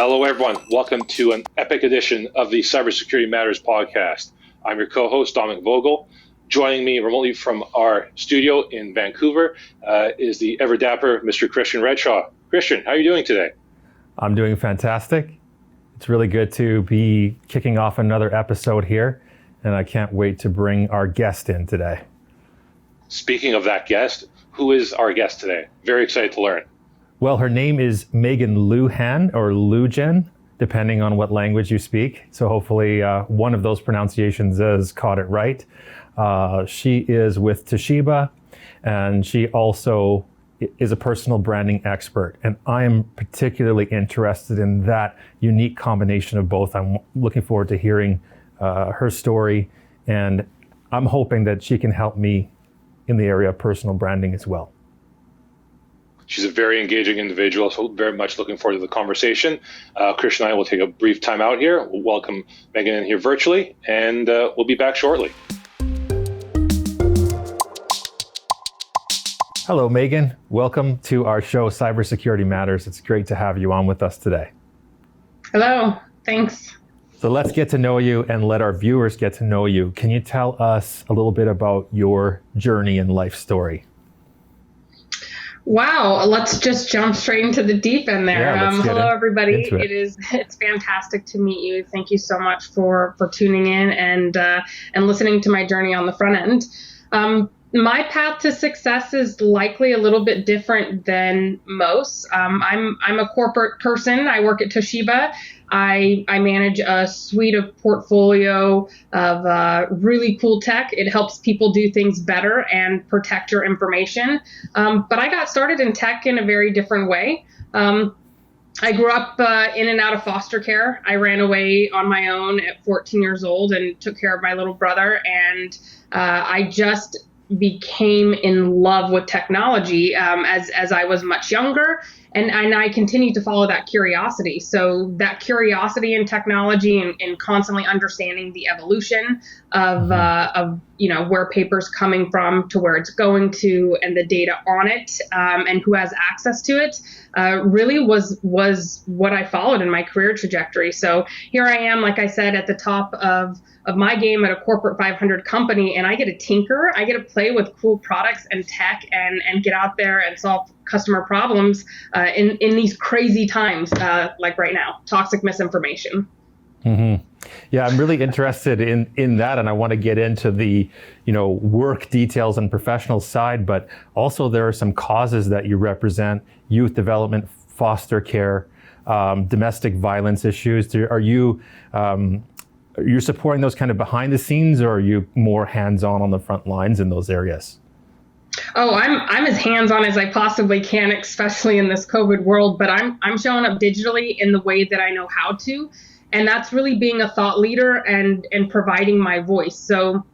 Hello, everyone. Welcome to an epic edition of the Cybersecurity Matters podcast. I'm your co-host, Dominic Vogel. Joining me remotely from our studio in Vancouver is the ever dapper Mr. Christian Redshaw. Christian, how are you doing today? I'm doing fantastic. It's really good to be kicking off another episode here, and I can't wait to bring our guest in today. Speaking of that guest, who is our guest today? Very excited to learn. Well, her name is Maegan Lujan or Lujan, depending on what language you speak. So hopefully one of those pronunciations has caught it right. She is with Toshiba, and she also is a personal branding expert. And I am particularly interested in that unique combination of both. I'm looking forward to hearing her story, and I'm hoping that she can help me in the area of personal branding as well. She's a very engaging individual, so very much looking forward to the conversation. Christian and I will take a brief time out here. We'll welcome Maegan in here virtually, and we'll be back shortly. Hello, Maegan. Welcome to our show, Cybersecurity Matters. It's great to have you on with us today. Hello, thanks. So let's get to know you and let our viewers get to know you. Can you tell us a little bit about your journey and life story? Wow, let's just jump straight into the deep end there. Hello, everybody. It's fantastic to meet you. Thank you so much for tuning in and listening to my journey on the front end. My path to success is likely a little bit different than most. I'm a corporate person. I work at Toshiba. I manage a suite of portfolio of really cool tech. It helps people do things better and protect your information. But I got started in tech in a very different way. I grew up in and out of foster care. I ran away on my own at 14 years old and took care of my little brother. And I just became in love with technology as I was much younger. And I continued to follow that curiosity. So that curiosity in technology and constantly understanding the evolution of where paper's coming from to where it's going to and the data on it and who has access to it really was what I followed in my career trajectory. So here I am, like I said, at the top of my game at a corporate 500 company, and I get to tinker, I get to play with cool products and tech and get out there and solve customer problems in these crazy times like right now, toxic misinformation. Mm-hmm. Yeah, I'm really interested in that, and I want to get into the work details and professional side, but also there are some causes that you represent: youth development, foster care, domestic violence issues. Are you supporting those kind of behind the scenes, or are you more hands-on on the front lines in those areas? Oh, I'm as hands-on as I possibly can, especially in this COVID world, but I'm showing up digitally in the way that I know how to. And that's really being a thought leader and providing my voice. So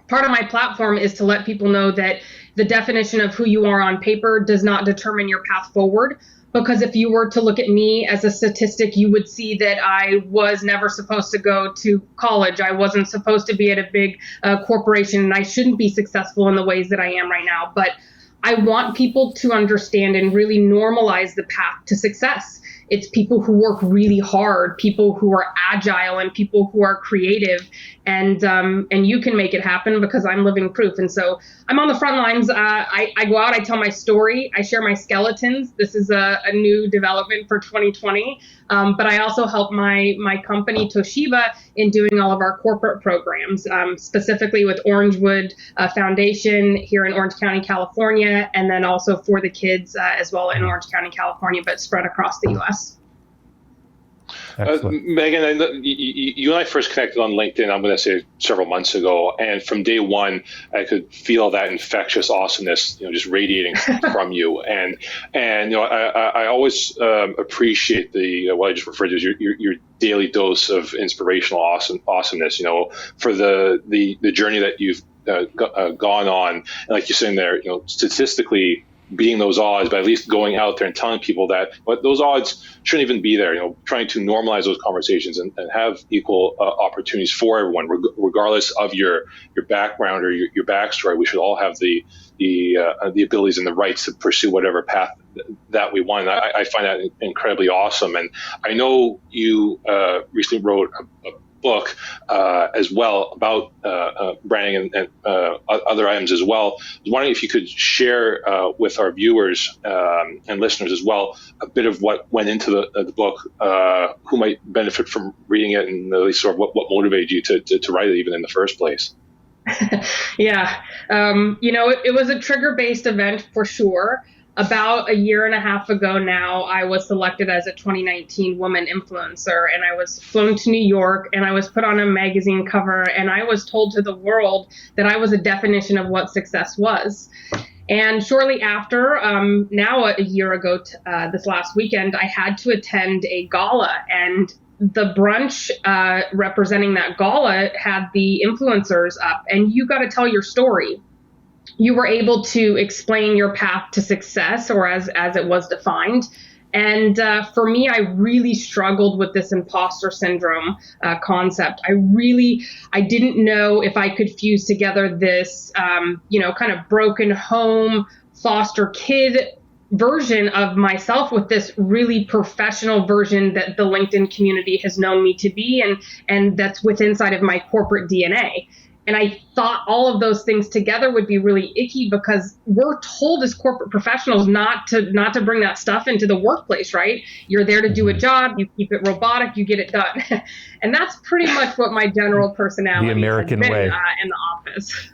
part of my platform is to let people know that the definition of who you are on paper does not determine your path forward. Because if you were to look at me as a statistic, you would see that I was never supposed to go to college. I wasn't supposed to be at a big corporation, and I shouldn't be successful in the ways that I am right now. But I want people to understand and really normalize the path to success. It's people who work really hard, people who are agile, and people who are creative. And you can make it happen because I'm living proof. And so I'm on the front lines. I go out, I tell my story, I share my skeletons. This is a new development for 2020. But I also help my company Toshiba in doing all of our corporate programs, specifically with Orangewood Foundation here in Orange County, California, and then also for the kids as well in Orange County, California, but spread across the U.S. Maegan, you and I first connected on LinkedIn, I'm going to say several months ago. And from day one, I could feel that infectious awesomeness, just radiating from you. And I always appreciate what I just referred to as your daily dose of inspirational awesomeness, for the journey that you've gone on. And like you're saying there, statistically, beating those odds, but at least going out there and telling people that those odds shouldn't even be there. Trying to normalize those conversations and have equal opportunities for everyone, regardless of your background or your backstory. We should all have the abilities and the rights to pursue whatever path that we want. I find that incredibly awesome. And I know you recently wrote a book as well about branding and other items as well. I was wondering if you could share with our viewers and listeners as well a bit of what went into the book, who might benefit from reading it, and at least sort of what motivated you to write it even in the first place. Yeah. It was a trigger-based event for sure. About a year and a half ago now, I was selected as a 2019 Woman Influencer, and I was flown to New York, and I was put on a magazine cover, and I was told to the world that I was a definition of what success was. And shortly after, now a year ago, this last weekend, I had to attend a gala, and the brunch representing that gala had the influencers up, and you got to tell your story. You were able to explain your path to success, or as it was defined. And for me, I really struggled with this imposter syndrome concept. I didn't know if I could fuse together this, kind of broken home foster kid version of myself with this really professional version that the LinkedIn community has known me to be, and that's with inside of my corporate DNA. And I thought all of those things together would be really icky, because we're told as corporate professionals not to bring that stuff into the workplace, right? You're there to do a job, you keep it robotic, you get it done. And that's pretty much what my general personality the American has been, way in the office.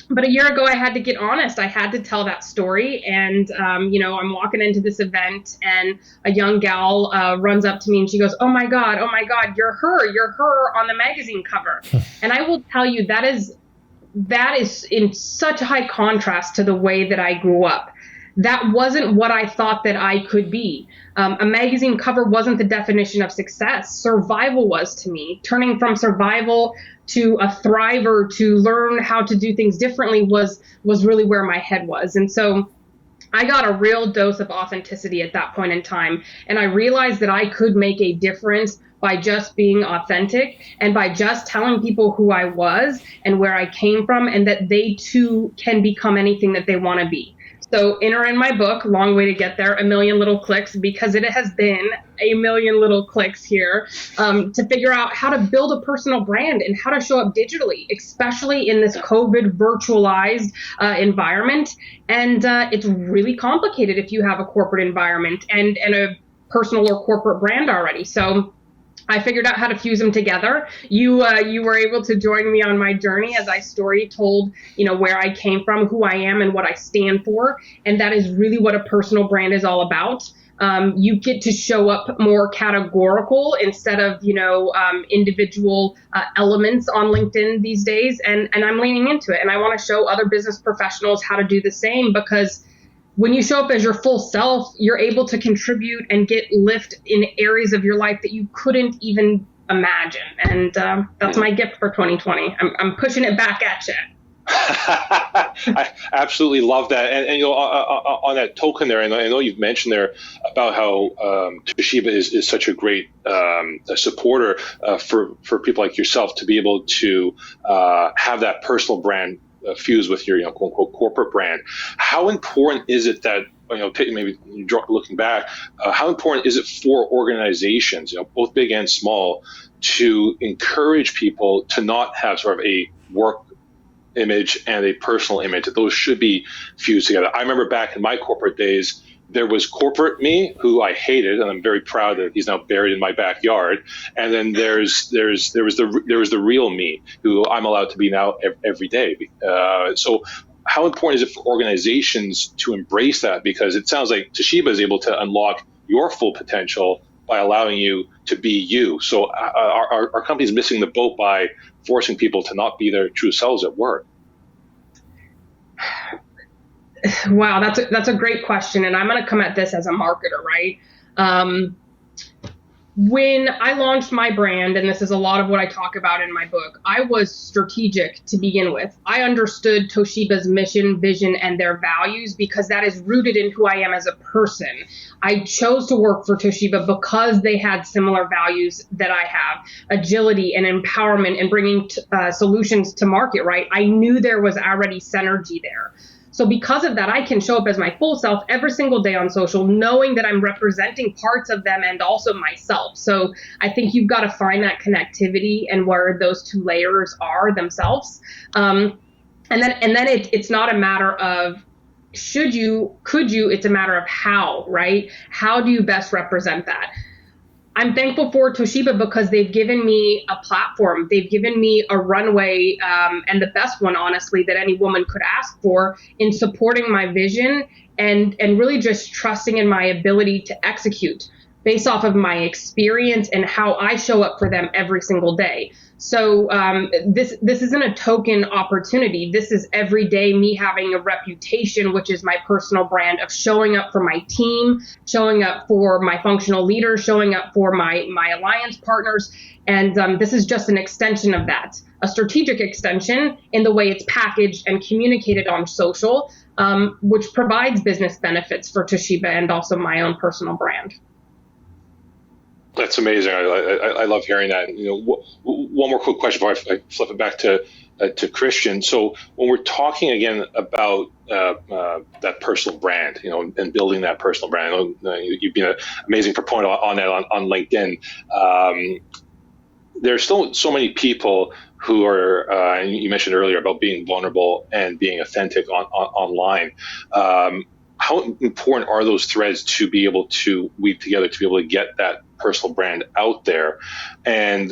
But a year ago, I had to get honest. I had to tell that story. And, I'm walking into this event, and a young gal runs up to me, and she goes, oh my God, you're her on the magazine cover. And I will tell you, that is in such a high contrast to the way that I grew up. That wasn't what I thought that I could be. A magazine cover wasn't the definition of success. Survival was to me. Turning from survival to a thriver, to learn how to do things differently was really where my head was. And so I got a real dose of authenticity at that point in time. And I realized that I could make a difference by just being authentic, and by just telling people who I was and where I came from, and that they too can become anything that they want to be. So enter in my book, long way to get there, 1 million little clicks, because it has been 1 million little clicks here, to figure out how to build a personal brand and how to show up digitally, especially in this COVID virtualized environment. And it's really complicated if you have a corporate environment and a personal or corporate brand already. So I figured out how to fuse them together. You were able to join me on my journey as I story told, where I came from, who I am, and what I stand for. And that is really what a personal brand is all about. You get to show up more categorical instead of, individual elements on LinkedIn these days. And I'm leaning into it. And I want to show other business professionals how to do the same, because when you show up as your full self, you're able to contribute and get lift in areas of your life that you couldn't even imagine. And that's my gift for 2020. I'm pushing it back at you. I absolutely love that. And on that token there, and I know you've mentioned there about how Toshiba is such a great supporter for people like yourself to be able to have that personal brand fuse with your quote unquote corporate brand. How important is it that maybe looking back, how important is it for organizations, both big and small, to encourage people to not have sort of a work image and a personal image, that those should be fused together? I remember back in my corporate days, there was corporate me, who I hated, and I'm very proud that he's now buried in my backyard. And then there was the real me, who I'm allowed to be now every day. So how important is it for organizations to embrace that? Because it sounds like Toshiba is able to unlock your full potential by allowing you to be you. So our company's missing the boat by forcing people to not be their true selves at work. Wow, that's a great question, and I'm going to come at this as a marketer, right? When I launched my brand, and this is a lot of what I talk about in my book, I was strategic to begin with. I understood Toshiba's mission, vision, and their values because that is rooted in who I am as a person. I chose to work for Toshiba because they had similar values that I have, agility and empowerment and bringing solutions to market, right? I knew there was already synergy there. So because of that, I can show up as my full self every single day on social, knowing that I'm representing parts of them and also myself. So I think you've got to find that connectivity and where those two layers are themselves. And then it's not a matter of should you, could you, it's a matter of how, right? How do you best represent that? I'm thankful for Toshiba because they've given me a platform. They've given me a runway, and the best one, honestly, that any woman could ask for in supporting my vision and really just trusting in my ability to execute based off of my experience and how I show up for them every single day. So this isn't a token opportunity. This is every day me having a reputation, which is my personal brand of showing up for my team, showing up for my functional leaders, showing up for my alliance partners. And this is just an extension of that, a strategic extension in the way it's packaged and communicated on social, which provides business benefits for Toshiba and also my own personal brand. That's amazing. I love hearing that. One more quick question before I flip it back to Christian. So when we're talking again about that personal brand, and building that personal brand, I know you've been an amazing proponent on that on LinkedIn. There's still so many people who are, and you mentioned earlier about being vulnerable and being authentic online. How important are those threads to be able to weave together to be able to get that personal brand out there? And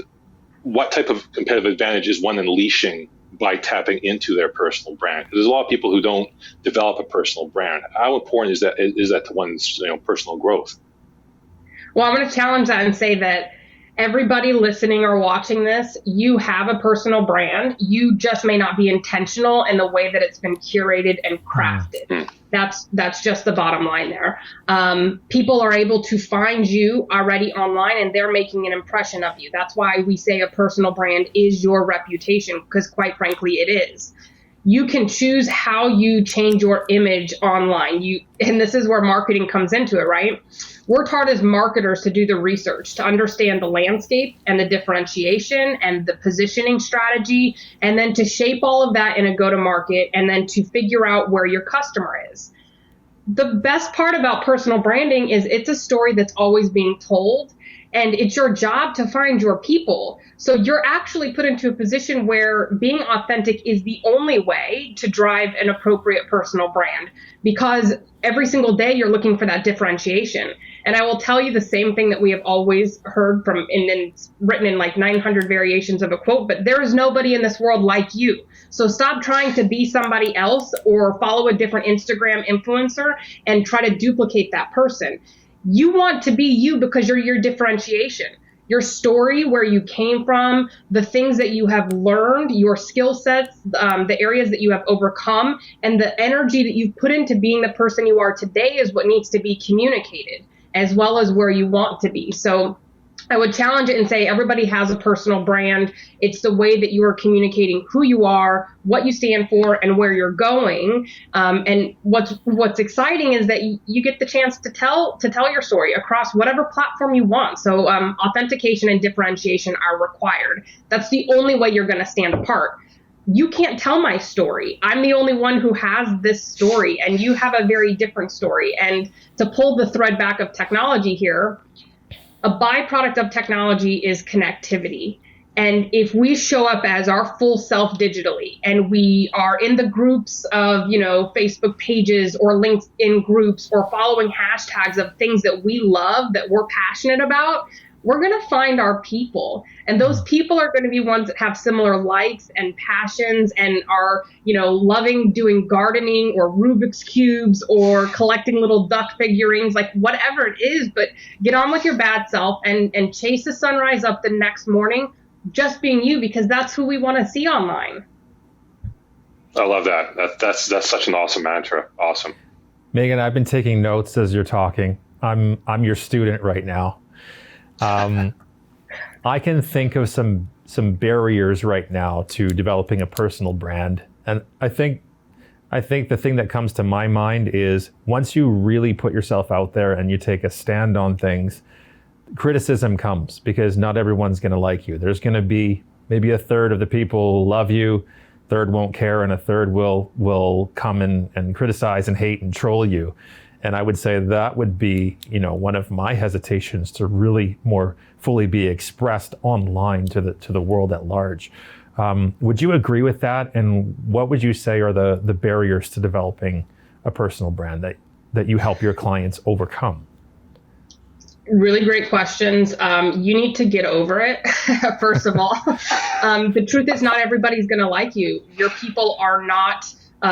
what type of competitive advantage is one unleashing by tapping into their personal brand? There's a lot of people who don't develop a personal brand. How important is that to one's personal growth? Well, I'm going to challenge that and say that everybody listening or watching this, you have a personal brand. You just may not be intentional in the way that it's been curated and crafted. That's just the bottom line there. People are able to find you already online and they're making an impression of you. That's why we say a personal brand is your reputation, because quite frankly, it is. You can choose how you change your image online. And this is where marketing comes into it, right? We're taught as marketers to do the research, to understand the landscape and the differentiation and the positioning strategy, and then to shape all of that in a go-to-market and then to figure out where your customer is. The best part about personal branding is it's a story that's always being told, and it's your job to find your people. So you're actually put into a position where being authentic is the only way to drive an appropriate personal brand, because every single day you're looking for that differentiation. And I will tell you the same thing that we have always heard from, and it's written in like 900 variations of a quote, but there is nobody in this world like you. So stop trying to be somebody else or follow a different Instagram influencer and try to duplicate that person. You want to be you because you're your differentiation, your story, where you came from, the things that you have learned, your skill sets, the areas that you have overcome, and the energy that you've put into being the person you are today is what needs to be communicated, as well as where you want to be. So I would challenge it and say everybody has a personal brand. It's the way that you are communicating who you are, what you stand for, and where you're going. And what's exciting is that you get the chance to tell your story across whatever platform you want. So authentication and differentiation are required. That's the only way you're going to stand apart. You can't tell my story. I'm the only one who has this story, and you have a very different story. And to pull the thread back of technology here, a byproduct of technology is connectivity. And if we show up as our full self digitally, and we are in the groups of, Facebook pages or LinkedIn groups or following hashtags of things that we love, that we're passionate about, we're going to find our people. And those people are going to be ones that have similar likes and passions and are, loving doing gardening or Rubik's Cubes or collecting little duck figurines, like whatever it is. But get on with your bad self and chase the sunrise up the next morning, just being you, because that's who we want to see online. I love that. That's such an awesome mantra. Awesome. Maegan, I've been taking notes as you're talking. I'm your student right now. I can think of some barriers right now to developing a personal brand. And I think the thing that comes to my mind is once you really put yourself out there and you take a stand on things, criticism comes because not everyone's going to like you. There's going to be maybe a third of the people love you, third won't care, and a third will come and criticize and hate and troll you. And I would say that would be, one of my hesitations to really more fully be expressed online to the world at large. Would you agree with that? And what would you say are the barriers to developing a personal brand that you help your clients overcome? Really great questions. You need to get over it, first of all. The truth is not everybody's going to like you. Your people are not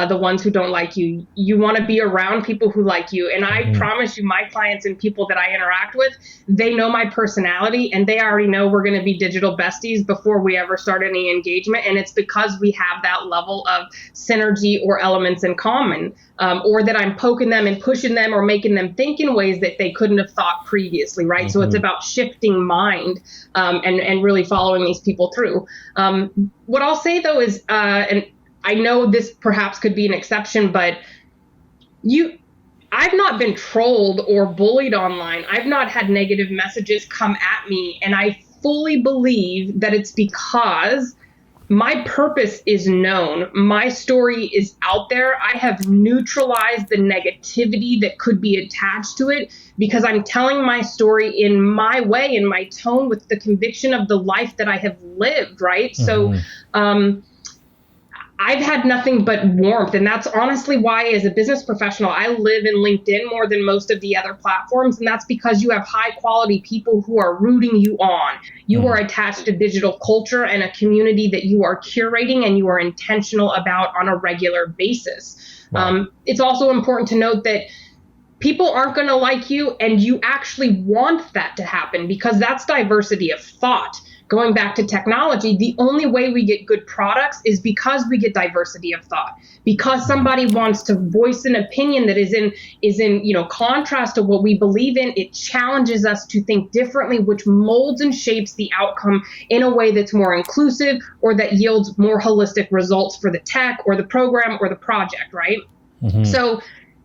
the ones who don't like you. You want to be around people who like you. And I promise you, my clients and people that I interact with, they know my personality and they already know we're going to be digital besties before we ever start any engagement. And it's because we have that level of synergy or elements in common, or that I'm poking them and pushing them or making them think in ways that they couldn't have thought previously, right? So it's about shifting mind and really following these people through. What I'll say, though, is, and I know this perhaps could be an exception, but I've not been trolled or bullied online. I've not had negative messages come at me. And I fully believe that it's because my purpose is known. My story is out there. I have neutralized the negativity that could be attached to it because I'm telling my story in my way, in my tone, with the conviction of the life that I have lived, right? So, I've had nothing but warmth. And that's honestly why, as a business professional, I live in LinkedIn more than most of the other platforms. And that's because you have high quality people who are rooting you on. You are attached to digital culture and a community that you are curating and you are intentional about on a regular basis. Wow. It's also important to note that people aren't going to like you, and you actually want that to happen because that's diversity of thought. Going back to technology, the only way we get good products is because we get diversity of thought. Because somebody wants to voice an opinion that is in contrast to what we believe in, it challenges us to think differently, which molds and shapes the outcome in a way that's more inclusive or that yields more holistic results for the tech or the program or the project, right? So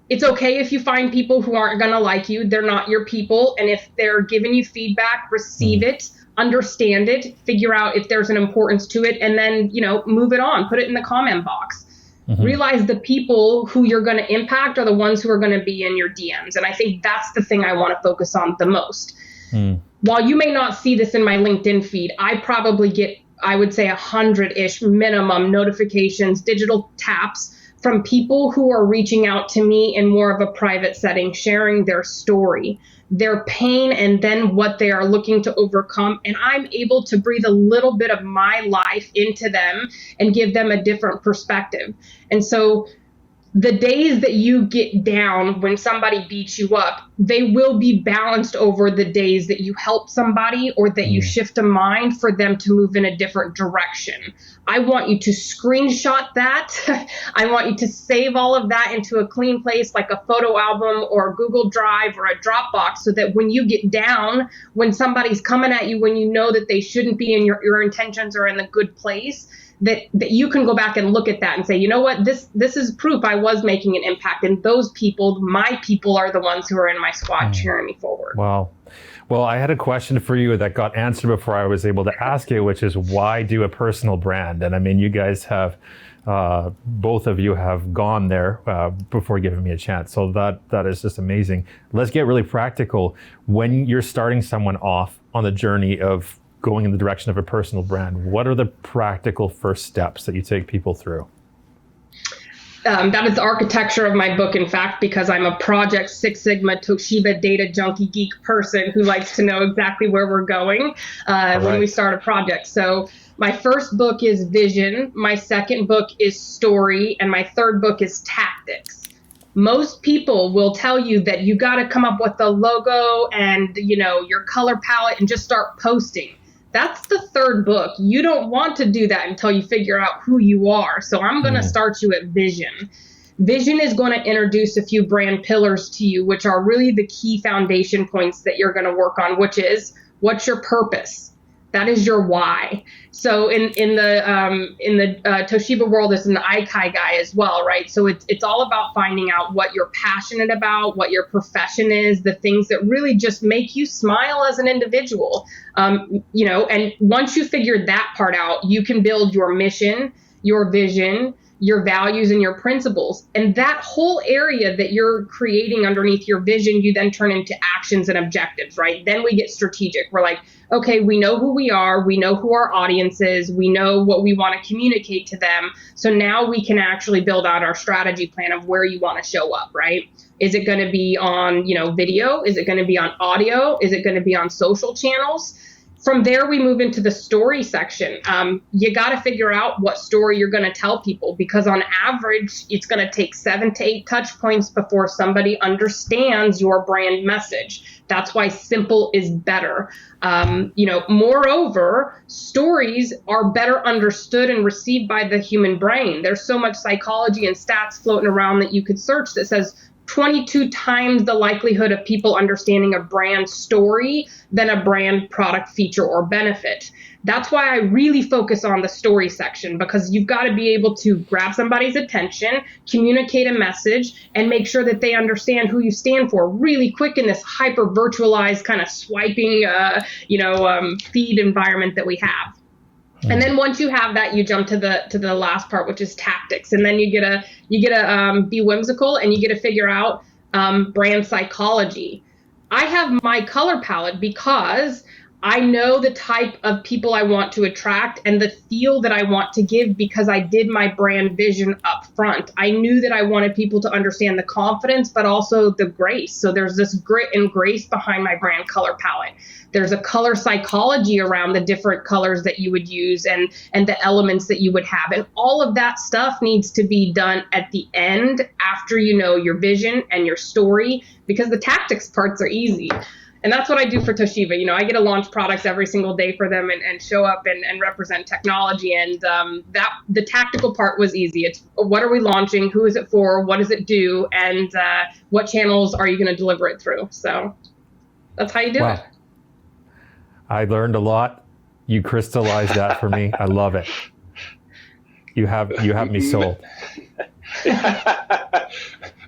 it's okay if you find people who aren't going to like you. They're not your people. And if they're giving you feedback, receive it. Understand it, figure out if there's an importance to it, and then, move it on, put it in the comment box. Realize the people who you're going to impact are the ones who are going to be in your DMs. And I think that's the thing I want to focus on the most. While you may not see this in my LinkedIn feed, I probably get, I would say 100-ish minimum notifications, digital taps from people who are reaching out to me in more of a private setting, sharing their story, their pain, and then what they are looking to overcome. And I'm able to breathe a little bit of my life into them and give them a different perspective. And so the days that you get down when somebody beats you up, they will be balanced over the days that you help somebody or that you shift a mind for them to move in a different direction. I want you to screenshot that. I want you to save all of that into a clean place like a photo album or Google Drive or a Dropbox, so that when you get down, when somebody's coming at you, when you know that they shouldn't be in your intentions are in the good place, that you can go back and look at that and say, you know what, this is proof I was making an impact. And those people, my people, are the ones who are in my squad cheering me forward. Wow. Well, I had a question for you that got answered before I was able to ask you, which is why do a personal brand? And I mean, you guys have, both of you have gone there before giving me a chance. So that is just amazing. Let's get really practical. When you're starting someone off on the journey of going in the direction of a personal brand, what are the practical first steps that you take people through? That is the architecture of my book, in fact, because I'm a Project Six Sigma Toshiba data junkie geek person who likes to know exactly where we're going when we start a project. So my first book is vision, my second book is story, and my third book is tactics. Most people will tell you that you got to come up with a logo and, your color palette and just start posting. That's the third book. You don't want to do that until you figure out who you are. So I'm going to start you at vision. Vision is going to introduce a few brand pillars to you, which are really the key foundation points that you're going to work on, which is What's your purpose? That is your why. So in the Toshiba world, there's an Aikai guy as well, right? So it's all about finding out what you're passionate about, what your profession is, the things that really just make you smile as an individual. And once you figure that part out, you can build your mission, your vision, your values, and your principles. And that whole area that you're creating underneath your vision, you then turn into actions and objectives, right? Then we get strategic. We're like, okay, we know who we are. We know who our audience is. We know what we want to communicate to them. So now we can actually build out our strategy plan of where you want to show up, right? Is it going to be on, video? Is it going to be on audio? Is it going to be on social channels? From there, we move into the story section. You got to figure out what story you're going to tell people, because on average, it's going to take 7 to 8 touch points before somebody understands your brand message. That's why simple is better. Moreover, stories are better understood and received by the human brain. There's so much psychology and stats floating around that you could search that says 22 times the likelihood of people understanding a brand story than a brand product feature or benefit. That's why I really focus on the story section, because you've got to be able to grab somebody's attention, communicate a message, and make sure that they understand who you stand for really quick in this hyper virtualized kind of swiping, feed environment that we have. And then once you have that, you jump to the last part, which is tactics. And then you get to be whimsical, and you get to figure out brand psychology. I have my color palette because I know the type of people I want to attract and the feel that I want to give, because I did my brand vision up front. I knew that I wanted people to understand the confidence, but also the grace. So there's this grit and grace behind my brand color palette. There's a color psychology around the different colors that you would use and the elements that you would have. And all of that stuff needs to be done at the end, after you know your vision and your story, because the tactics parts are easy. And that's what I do for Toshiba. I get to launch products every single day for them and show up and represent technology. And that the tactical part was easy. It's what are we launching? Who is it for? What does it do? And what channels are you going to deliver it through? So that's how you do it. I learned a lot. You crystallized that for me. I love it. You have me sold.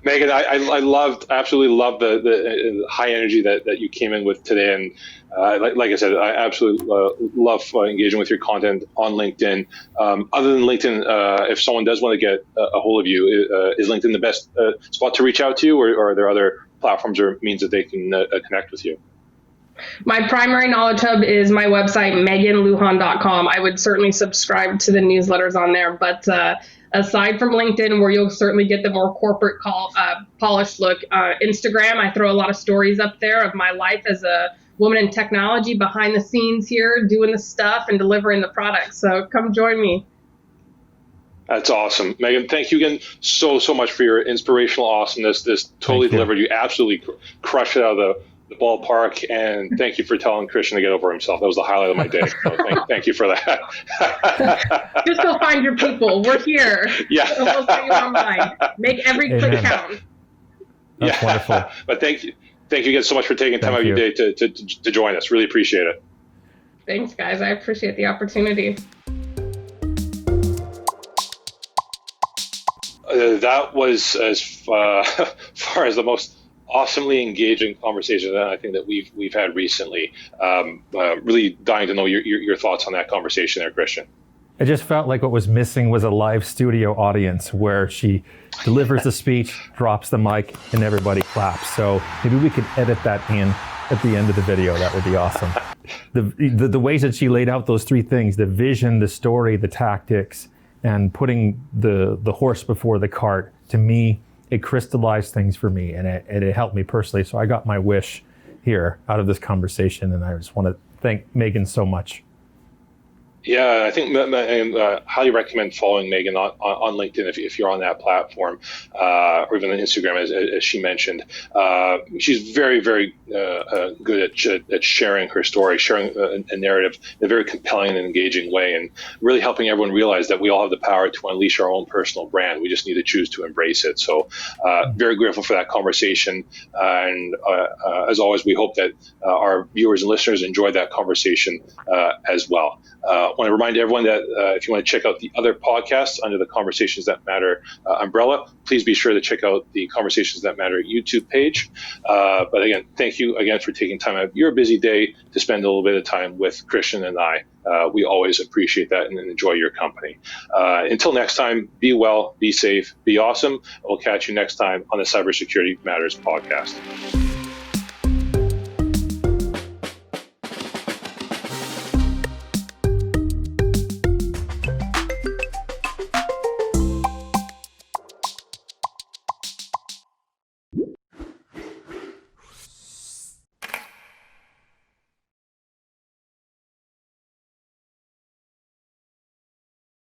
Maegan, I absolutely loved the high energy that you came in with today. And like I said, I absolutely love engaging with your content on LinkedIn. Other than LinkedIn, if someone does want to get a hold of you, is LinkedIn the best spot to reach out to you, or are there other platforms or means that they can connect with you? My primary knowledge hub is my website, meganlujan.com. I would certainly subscribe to the newsletters on there. But aside from LinkedIn, where you'll certainly get the more corporate polished look, Instagram, I throw a lot of stories up there of my life as a woman in technology, behind the scenes here, doing the stuff and delivering the products. So come join me. That's awesome. Maegan, thank you again so much for your inspirational awesomeness. This totally delivered. You absolutely crushed it out of the ballpark, and thank you for telling Christian to get over himself. That was the highlight of my day. So thank you for that. Just go find your people. We're here. Yeah. We'll see you online. Make every click count. That's wonderful. But thank you again so much for taking time out of your day to join us. Really appreciate it. Thanks, guys. I appreciate the opportunity. That was as far as the most awesomely engaging conversation that I think that we've had recently. Really dying to know your thoughts on that conversation there, Christian. It just felt like what was missing was a live studio audience where she delivers the speech, drops the mic, and everybody claps. So maybe we could edit that in at the end of the video. That would be awesome. The ways that she laid out those 3 things, the vision, the story, the tactics, and putting the horse before the cart, to me, it crystallized things for me, and it helped me personally. So I got my wish here out of this conversation, and I just want to thank Maegan so much. Yeah, I think I highly recommend following Maegan on LinkedIn if you're on that platform, or even on Instagram, as she mentioned. She's very, very good at sharing her story, sharing a narrative in a very compelling and engaging way, and really helping everyone realize that we all have the power to unleash our own personal brand. We just need to choose to embrace it. So very grateful for that conversation. And as always, we hope that our viewers and listeners enjoyed that conversation as well. I want to remind everyone that if you want to check out the other podcasts under the Conversations That Matter umbrella, please be sure to check out the Conversations That Matter YouTube page. But again, thank you again for taking time out of your busy day to spend a little bit of time with Christian and I. We always appreciate that and enjoy your company. Until next time, be well, be safe, be awesome. We'll catch you next time on the Cybersecurity Matters podcast.